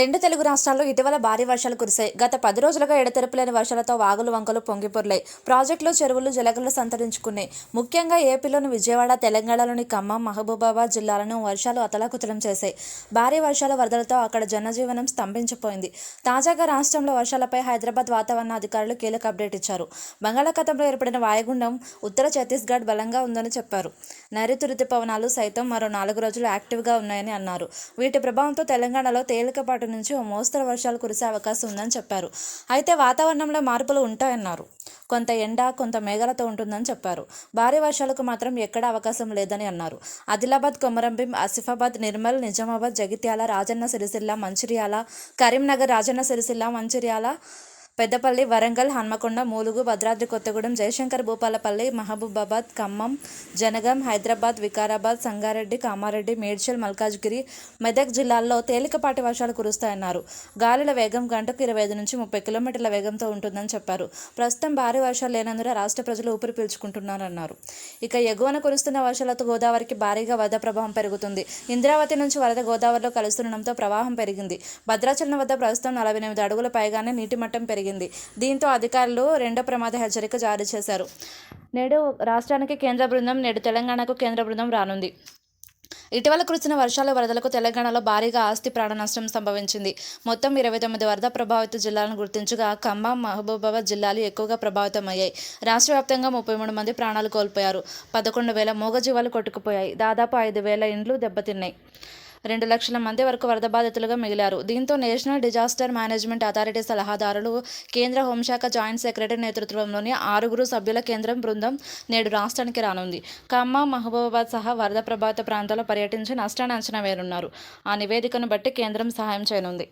రెండు తెలుగు రాష్ట్రాల్లో ఇటీవల భారీ వర్షాలు కురిశాయి. గత 10 రోజులుగా ఎడతెరపులేని వర్షాలతో వాగులు వంకలు పొంగిపొర్లాయి. ప్రాజెక్టులు, చెరువులు జలగలు సంతరించుకున్నాయి. ముఖ్యంగా ఏపీలోని విజయవాడ, తెలంగాణలోని ఖమ్మం, మహబూబాబాద్ జిల్లాలను వర్షాలు అతలాకుతలం చేశాయి. భారీ వర్షాల వరదలతో అక్కడ జనజీవనం స్తంభించిపోయింది. తాజాగా రాష్ట్రంలో వర్షాలపై హైదరాబాద్ వాతావరణ అధికారులు కీలక అప్డేట్ ఇచ్చారు. బంగాళాఖాతంలో ఏర్పడిన వాయుగుండం ఉత్తర ఛత్తీస్గఢ్ బలంగా ఉందని చెప్పారు. నైరుతి రుతుపవనాలు సైతం మరో 4 రోజులు యాక్టివ్గా ఉన్నాయని అన్నారు. వీటి ప్రభావంతో తెలంగాణలో తేలికపాటి నుంచి ఓ మోస్తరు వర్షాలు కురిసే అవకాశం ఉందని చెప్పారు. అయితే వాతావరణంలో మార్పులు ఉంటాయన్నారు. కొంత ఎండ, కొంత మేఘాలతో ఉంటుందని చెప్పారు. భారీ వర్షాలకు మాత్రం ఎక్కడా అవకాశం లేదని అన్నారు. ఆదిలాబాద్, కొమరంభీం, ఆసిఫాబాద్, నిర్మల్, నిజామాబాద్, జగిత్యాల, రాజన్న సిరిసిల్ల, మంచిర్యాల, కరీంనగర్, రాజన్న సిరిసిల్ల, మంచిర్యాల, పెద్దపల్లి, వరంగల్, హన్మకొండ, మూలుగు, భద్రాద్రి కొత్తగూడెం, జయశంకర్, భూపాలపల్లి, మహబూబాబాద్, ఖమ్మం, జనగాం, హైదరాబాద్, వికారాబాద్, సంగారెడ్డి, కామారెడ్డి, మేడ్చల్, మల్కాజ్గిరి, మెదక్ జిల్లాల్లో తేలికపాటి వర్షాలు కురుస్తాయన్నారు. గాలుల వేగం గంటకు 25 నుంచి 30 కిలోమీటర్ల వేగంతో ఉంటుందని చెప్పారు. ప్రస్తుతం భారీ వర్షాలు లేనందున రాష్ట్ర ప్రజలు ఊపిరి పీల్చుకుంటున్నారన్నారు. ఇక ఎగువన కురుస్తున్న వర్షాలతో గోదావరికి భారీగా వరద ప్రభావం పెరుగుతుంది. ఇంద్రావతి నుంచి వరద గోదావరిలో కలుస్తుండటంతో ప్రవాహం పెరిగింది. భద్రాచలం వద్ద ప్రస్తుతం 48 అడుగుల పైగానే నీటి మట్టం పెరిగింది. దీంతో అధికారులు రెండో ప్రమాద హెచ్చరిక జారీ చేశారు. నేడు రాష్ట్రానికి కేంద్ర బృందం, నేడు తెలంగాణకు కేంద్ర బృందం రానుంది. ఇటీవల కురిసిన వర్షాల వరదలకు తెలంగాణలో భారీగా ఆస్తి ప్రాణ నష్టం సంభవించింది. మొత్తం 29 వరద ప్రభావిత జిల్లాలను గుర్తించగా ఖమ్మం, మహబూబాబాద్ జిల్లాలు ఎక్కువగా ప్రభావితమయ్యాయి. రాష్ట్ర వ్యాప్తంగా 33 మంది ప్రాణాలు కోల్పోయారు. 11,000 మూగజీవాలు కొట్టుకుపోయాయి. దాదాపు 5,000 ఇండ్లు దెబ్బతిన్నాయి. 2 లక్షల మంది వరకు వరద బాధితులుగా మిగిలారు. దీంతో నేషనల్ డిజాస్టర్ మేనేజ్మెంట్ అథారిటీ సలహాదారులు, కేంద్ర హోంశాఖ జాయింట్ సెక్రటరీ నేతృత్వంలోని 6 సభ్యుల కేంద్ర బృందం నేడు రాష్ట్రానికి రానుంది. ఖమ్మం, మహబూబాబాద్ సహా వరద ప్రభావిత ప్రాంతాల్లో పర్యటించి నష్టాన్ని అంచనా వేయనున్నారు. ఆ నివేదికను బట్టి కేంద్రం సహాయం చేయనుంది.